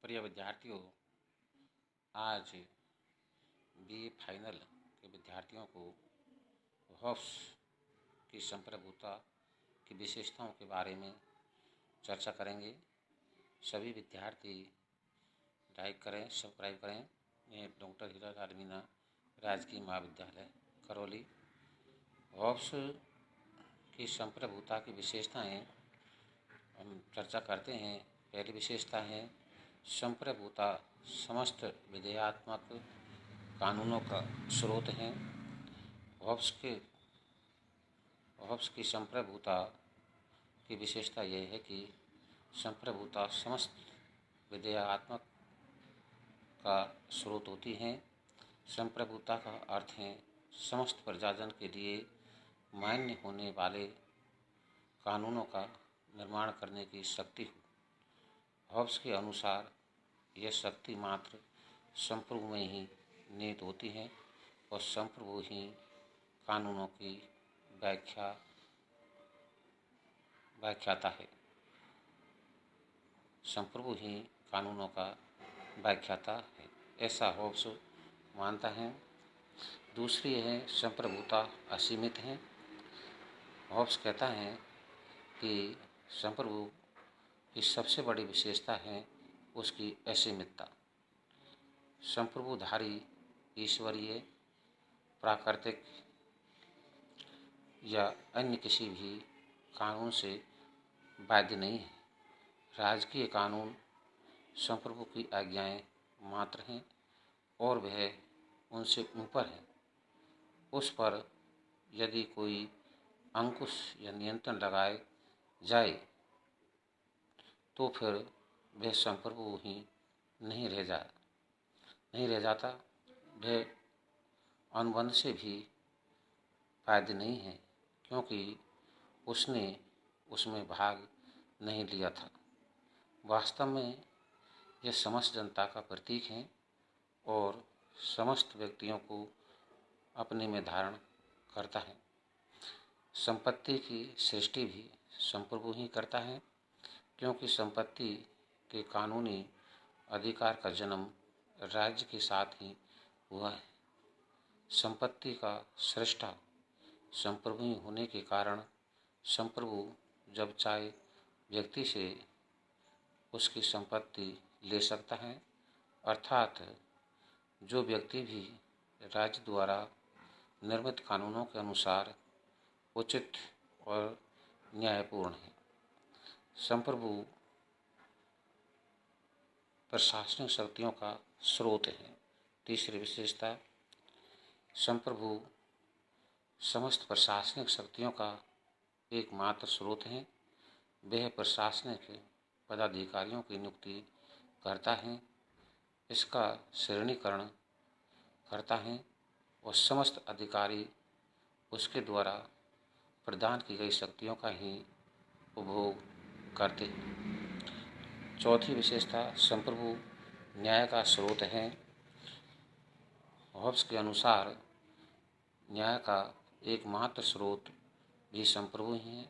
प्रिय विद्यार्थियों, आज बीए फाइनल के विद्यार्थियों को होप्स की संप्रभुता की विशेषताओं के बारे में चर्चा करेंगे। सभी विद्यार्थी लाइक करें, सब्सक्राइब करें। ये डॉक्टर हीरालाल मीना राजकीय महाविद्यालय करौली। होप्स की संप्रभुता की विशेषताएं हम चर्चा करते हैं। पहली विशेषता है संप्रभुता समस्त विधेयात्मक कानूनों का स्रोत है। होप्स की संप्रभुता की विशेषता यह है कि संप्रभुता समस्त विधेयात्मक का स्रोत होती है। संप्रभुता का अर्थ है समस्त प्रजाजन के लिए मान्य होने वाले कानूनों का निर्माण करने की शक्ति हो। होप्स के अनुसार यह शक्ति मात्र संप्रभु में ही निहित होती है और संप्रभु ही कानूनों की व्याख्याता है। संप्रभु ही कानूनों का व्याख्याता है, ऐसा होप्स मानता है। दूसरी है संप्रभुता असीमित है। होप्स कहता है कि संप्रभु की सबसे बड़ी विशेषता है उसकी असीमितता। संप्रभुधारी ईश्वरीय, प्राकृतिक या अन्य किसी भी कानून से बाध्य नहीं है। राजकीय कानून संप्रभु की आज्ञाएं मात्र हैं और वह उनसे ऊपर है। उस पर यदि कोई अंकुश या नियंत्रण लगाए जाए तो फिर वह संप्रभु ही नहीं रह जाता। वह अनुबंध से भी बाध्य नहीं है क्योंकि उसने उसमें भाग नहीं लिया था। वास्तव में यह समस्त जनता का प्रतीक है और समस्त व्यक्तियों को अपने में धारण करता है। संपत्ति की सृष्टि भी संप्रभु ही करता है क्योंकि संपत्ति के कानूनी अधिकार का जन्म राज्य के साथ ही हुआ है। संपत्ति का सृष्टा संप्रभु ही होने के कारण संप्रभु जब चाहे व्यक्ति से उसकी संपत्ति ले सकता है, अर्थात जो व्यक्ति भी राज्य द्वारा निर्मित कानूनों के अनुसार उचित और न्यायपूर्ण है। संप्रभु प्रशासनिक शक्तियों का स्रोत है। तीसरी विशेषता, संप्रभु समस्त प्रशासनिक शक्तियों का एकमात्र स्रोत है। वह प्रशासनिक पदाधिकारियों की नियुक्ति करता है, इसका श्रेणीकरण करता है और समस्त अधिकारी उसके द्वारा प्रदान की गई शक्तियों का ही उपभोग करते हैं। चौथी विशेषता, संप्रभु न्याय का स्रोत है। होप्स के अनुसार न्याय का एकमात्र स्रोत भी संप्रभु ही है।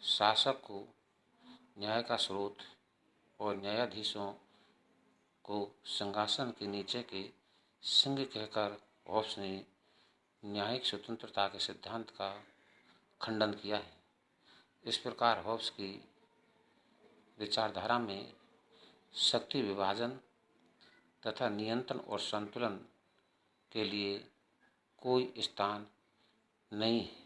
शासक को न्याय का स्रोत और न्यायाधीशों को सिंहासन के नीचे के सिंह कहकर होप्स ने न्यायिक स्वतंत्रता के सिद्धांत का खंडन किया है। इस प्रकार होप्स की विचारधारा में शक्ति विभाजन तथा नियंत्रण और संतुलन के लिए कोई स्थान नहीं है।